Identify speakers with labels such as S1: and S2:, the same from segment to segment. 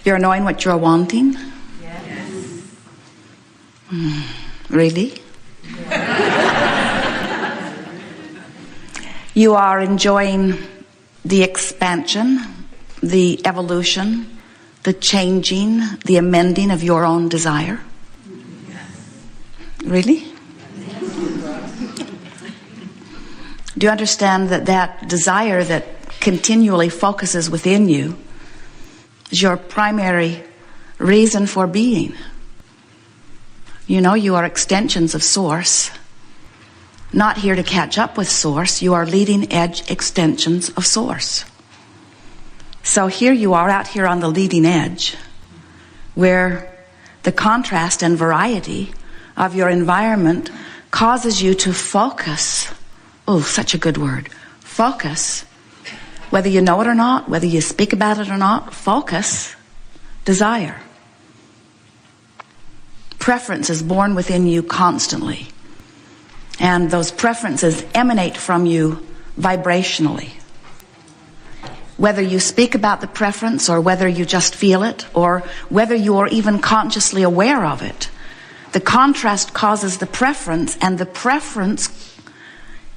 S1: You're knowing what you're wanting?
S2: Yes.
S1: Really? You are enjoying the expansion, the evolution, the changing, the amending of your own desire? Really? Do you understand that that desire that continually focuses within you is your primary reason for being? You know, you are extensions of Source. Not here to catch up with Source. You are leading edge extensions of Source. So here you are out here on the leading edge, where the contrast and variety of your environment causes you to focus. Oh, such a good word. Focus. Whether you know it or not, whether you speak about it or not, focus, desire. Preference is born within you constantly. And those preferences emanate from you vibrationally. Whether you speak about the preference or whether you just feel it or whether you are even consciously aware of it, the contrast causes the preference, and the preference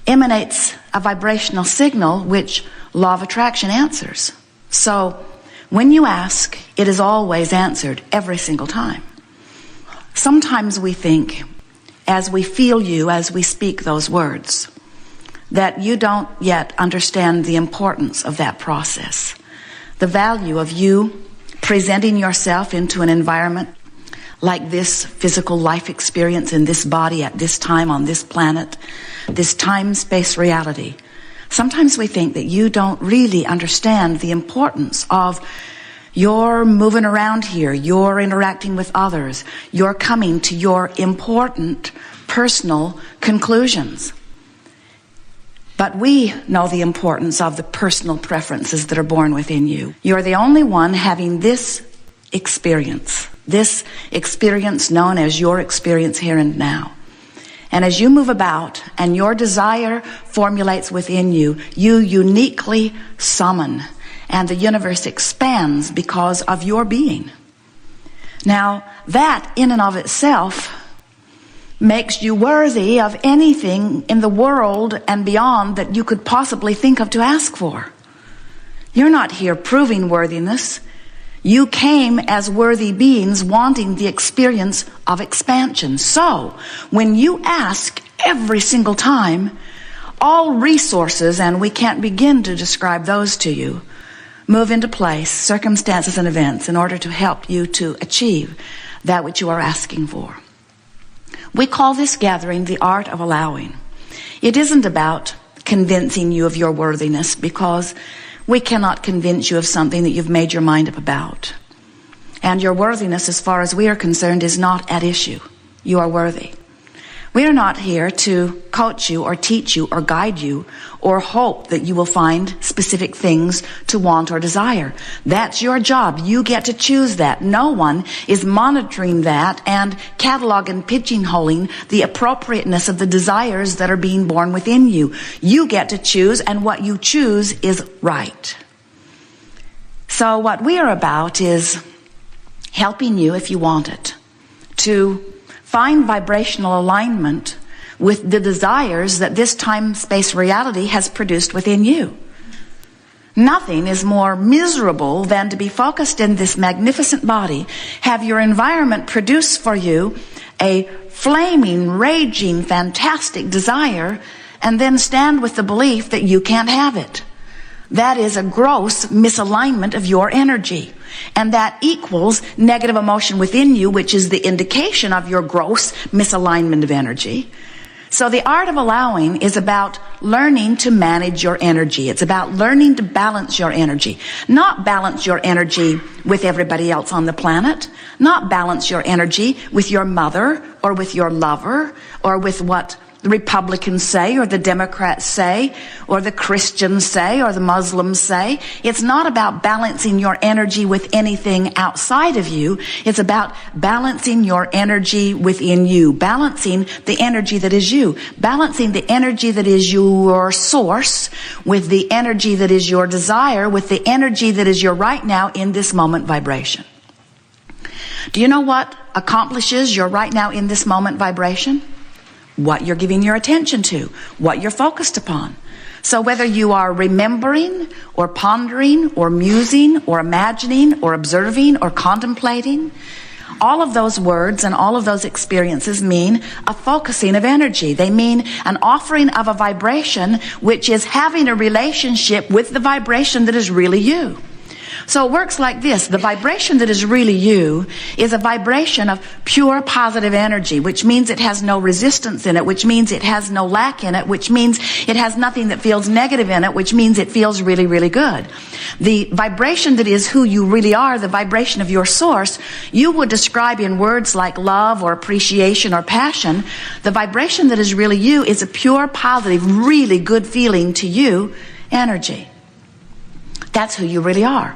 S1: emanates a vibrational signal which law of attraction answers. So when you ask, it is always answered every single time. Sometimes we think, as we feel you, as we speak those words, that you don't yet understand the importance of that process. The value of you presenting yourself into an environment like this physical life experience in this body at this time on this planet, this time-space reality. Sometimes we think that you don't really understand the importance of your moving around here, your interacting with others, your coming to your important personal conclusions. But we know the importance of the personal preferences that are born within you. You're the only one having this experience known as your experience here and now. And as you move about and your desire formulates within you, you uniquely summon, and the universe expands because of your being. Now, that in and of itself makes you worthy of anything in the world and beyond that you could possibly think of to ask for. You're not here proving worthiness. You came as worthy beings wanting the experience of expansion. So, when you ask every single time, all resources, and we can't begin to describe those to you, move into place, circumstances and events, in order to help you to achieve that which you are asking for. We call this gathering the art of allowing. It isn't about convincing you of your worthiness, because we cannot convince you of something that you've made your mind up about. And your worthiness, as far as we are concerned, is not at issue. You are worthy. We are not here to coach you or teach you or guide you or hope that you will find specific things to want or desire. That's your job. You get to choose that. No one is monitoring that and cataloging and pigeonholing the appropriateness of the desires that are being born within you. You get to choose, and what you choose is right. So what we are about is helping you, if you want it, to find vibrational alignment with the desires that this time-space reality has produced within you. Nothing is more miserable than to be focused in this magnificent body, have your environment produce for you a flaming, raging, fantastic desire, and then stand with the belief that you can't have it. That is a gross misalignment of your energy. And that equals negative emotion within you, which is the indication of your gross misalignment of energy. So the art of allowing is about learning to manage your energy. It's about learning to balance your energy. Not balance your energy with everybody else on the planet. Not balance your energy with your mother or with your lover or with what the Republicans say or the Democrats say or the Christians say or the Muslims say. It's not about balancing your energy with anything outside of you. It's about balancing your energy within you, balancing the energy that is you, balancing the energy that is your source with the energy that is your desire, with the energy that is your right now in this moment vibration. Do you know what accomplishes your right now in this moment vibration? What you're giving your attention to, what you're focused upon. So whether you are remembering or pondering or musing or imagining or observing or contemplating, all of those words and all of those experiences mean a focusing of energy. They mean an offering of a vibration which is having a relationship with the vibration that is really you. So it works like this. The vibration that is really you is a vibration of pure positive energy, which means it has no resistance in it, which means it has no lack in it, which means it has nothing that feels negative in it, which means it feels really, really good. The vibration that is who you really are, the vibration of your source, you would describe in words like love or appreciation or passion. The vibration that is really you is a pure, positive, really good feeling to you energy. That's who you really are.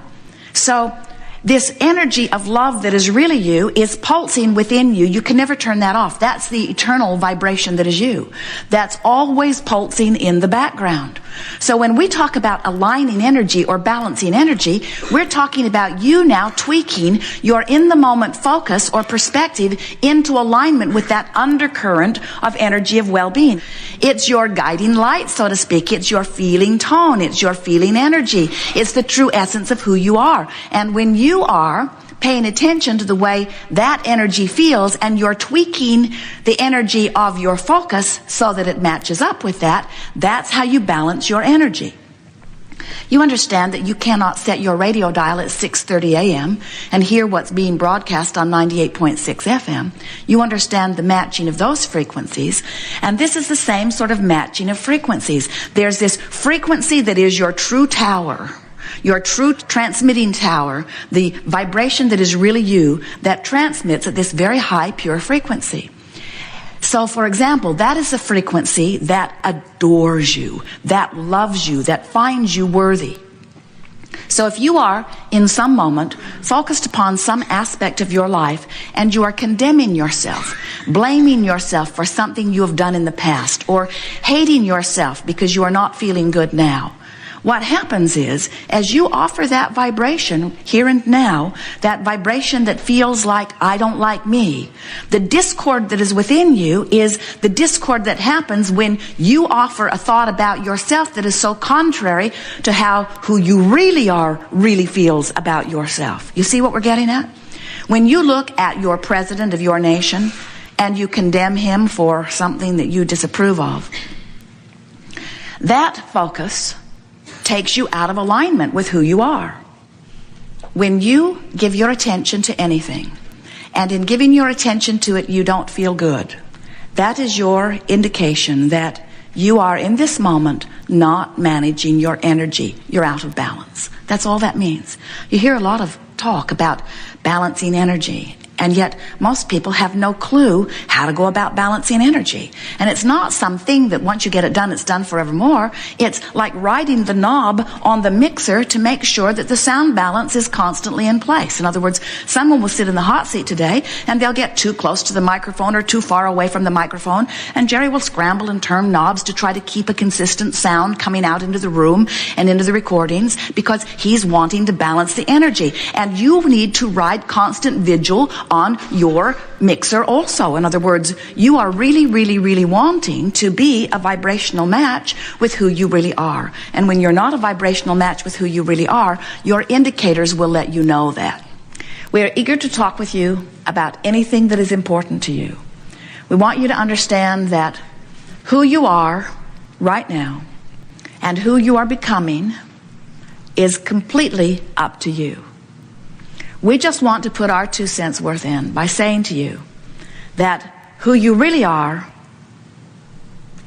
S1: So this energy of love that is really you is pulsing within you. You can never turn that off. That's the eternal vibration that is you. That's always pulsing in the background. So when we talk about aligning energy or balancing energy, we're talking about you now tweaking your in-the-moment focus or perspective into alignment with that undercurrent of energy of well-being. It's your guiding light, so to speak. It's your feeling tone. It's your feeling energy. It's the true essence of who you are. And when you are paying attention to the way that energy feels and you're tweaking the energy of your focus so that it matches up with that, that's how you balance your energy. You understand that you cannot set your radio dial at 6:30 a.m. and hear what's being broadcast on 98.6 FM. You understand the matching of those frequencies, and this is the same sort of matching of frequencies. There's this frequency that is your true tower, your true transmitting tower, the vibration that is really you, that transmits at this very high, pure frequency. So, for example, that is a frequency that adores you, that loves you, that finds you worthy. So if you are, in some moment, focused upon some aspect of your life and you are condemning yourself, blaming yourself for something you have done in the past, or hating yourself because you are not feeling good now, what happens is, as you offer that vibration here and now, that vibration that feels like, I don't like me, the discord that is within you is the discord that happens when you offer a thought about yourself that is so contrary to how who you really are really feels about yourself. You see what we're getting at? When you look at your president of your nation and you condemn him for something that you disapprove of, that focus takes you out of alignment with who you are. When you give your attention to anything, and in giving your attention to it you don't feel good, that is your indication that you are in this moment not managing your energy. You're out of balance. That's all that means. You hear a lot of talk about balancing energy, and yet most people have no clue how to go about balancing energy. And it's not something that once you get it done, it's done forevermore. It's like riding the knob on the mixer to make sure that the sound balance is constantly in place. In other words, someone will sit in the hot seat today and they'll get too close to the microphone or too far away from the microphone, and Jerry will scramble and turn knobs to try to keep a consistent sound coming out into the room and into the recordings because he's wanting to balance the energy. And you need to ride constant vigil on your mixer also. In other words, you are really, really, really wanting to be a vibrational match with who you really are. And when you're not a vibrational match with who you really are, your indicators will let you know that. We are eager to talk with you about anything that is important to you. We want you to understand that who you are right now and who you are becoming is completely up to you. We just want to put our 2 cents worth in by saying to you that who you really are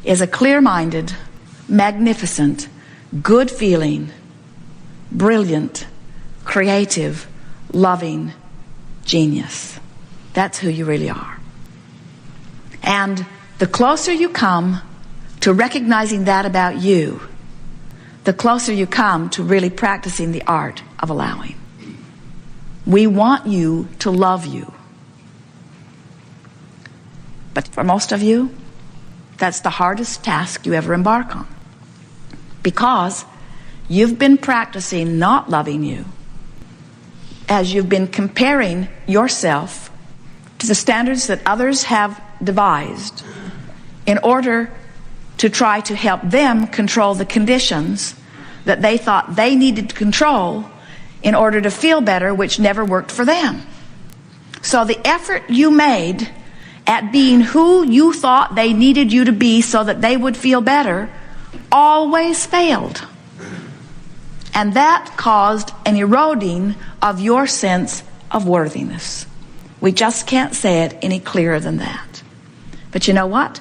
S1: is a clear-minded, magnificent, good-feeling, brilliant, creative, loving genius. That's who you really are. And the closer you come to recognizing that about you, the closer you come to really practicing the art of allowing. We want you to love you. But for most of you, that's the hardest task you ever embark on. Because you've been practicing not loving you as you've been comparing yourself to the standards that others have devised in order to try to help them control the conditions that they thought they needed to control in order to feel better, which never worked for them. So the effort you made at being who you thought they needed you to be so that they would feel better always failed. And that caused an eroding of your sense of worthiness. We just can't say it any clearer than that. But you know what?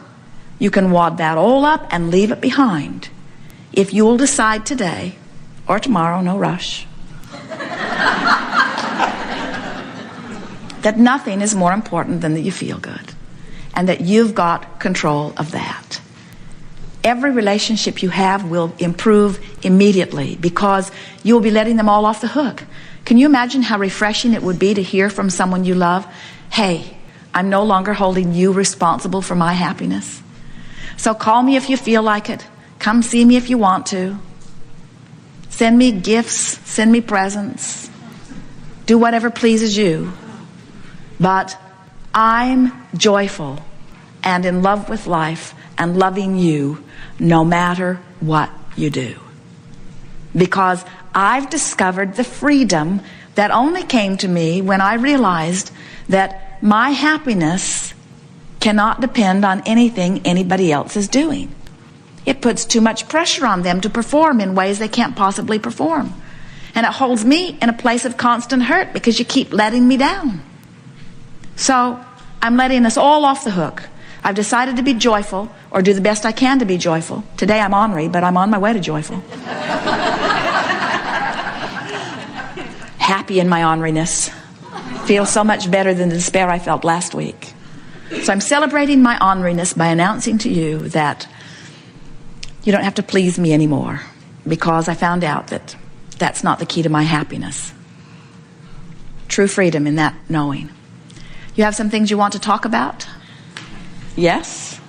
S1: You can wad that all up and leave it behind if you will decide today or tomorrow, no rush, that nothing is more important than that you feel good and that you've got control of that. Every relationship you have will improve immediately because you'll be letting them all off the hook. Can you imagine how refreshing it would be to hear from someone you love, hey, I'm no longer holding you responsible for my happiness. So call me if you feel like it. Come see me if you want to. Send me gifts, send me presents. Do whatever pleases you. But I'm joyful and in love with life and loving you no matter what you do. Because I've discovered the freedom that only came to me when I realized that my happiness cannot depend on anything anybody else is doing. It puts too much pressure on them to perform in ways they can't possibly perform. And it holds me in a place of constant hurt because you keep letting me down. So I'm letting us all off the hook. I've decided to be joyful or do the best I can to be joyful. Today I'm ornery, but I'm on my way to joyful. Happy in my orneriness. Feel so much better than the despair I felt last week. So I'm celebrating my orneriness by announcing to you that you don't have to please me anymore because I found out that that's not the key to my happiness. True freedom in that knowing. You have some things you want to talk about? Yes?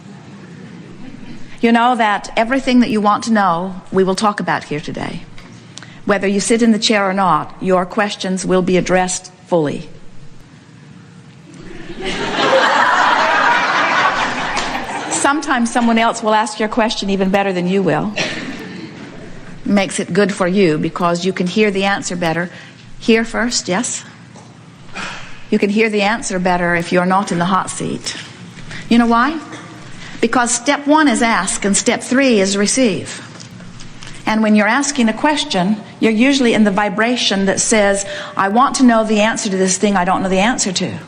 S1: You know that everything that you want to know, we will talk about here today. Whether you sit in the chair or not, your questions will be addressed fully. Sometimes someone else will ask your question even better than you will. Makes it good for you because you can hear the answer better. Hear first, yes? You can hear the answer better if you're not in the hot seat. You know why? Because step 1 is ask and step 3 is receive. And when you're asking a question, you're usually in the vibration that says, I want to know the answer to this thing I don't know the answer to.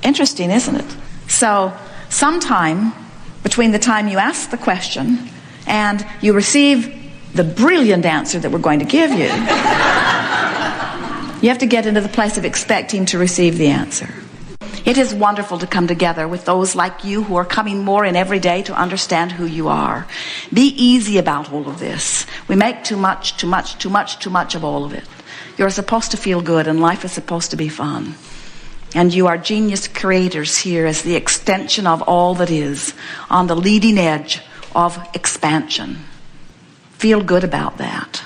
S1: Interesting, isn't it? So sometime between the time you ask the question and you receive the brilliant answer that we're going to give you, you have to get into the place of expecting to receive the answer. It is wonderful to come together with those like you who are coming more in every day to understand who you are. Be easy about all of this. We make too much of all of it. You're supposed to feel good and life is supposed to be fun. And you are genius creators here as the extension of all that is, on the leading edge of expansion. Feel good about that.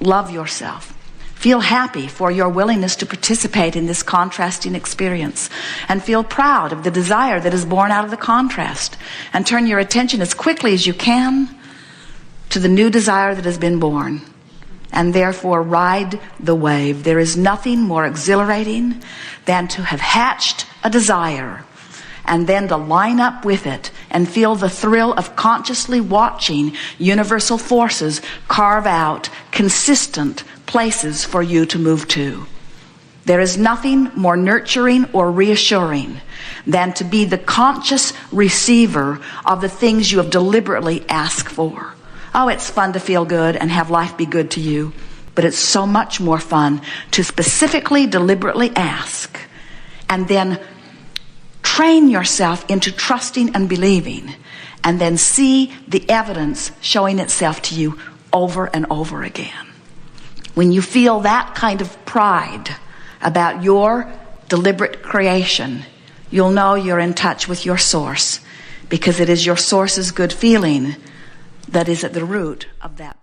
S1: Love yourself. Feel happy for your willingness to participate in this contrasting experience. And feel proud of the desire that is born out of the contrast. And turn your attention as quickly as you can to the new desire that has been born. And therefore ride the wave. There is nothing more exhilarating than to have hatched a desire and then to line up with it and feel the thrill of consciously watching universal forces carve out consistent places for you to move to. There is nothing more nurturing or reassuring than to be the conscious receiver of the things you have deliberately asked for. Oh, it's fun to feel good and have life be good to you, but it's so much more fun to specifically, deliberately ask and then train yourself into trusting and believing and then see the evidence showing itself to you over and over again. When you feel that kind of pride about your deliberate creation, you'll know you're in touch with your source because it is your source's good feeling that is at the root of that.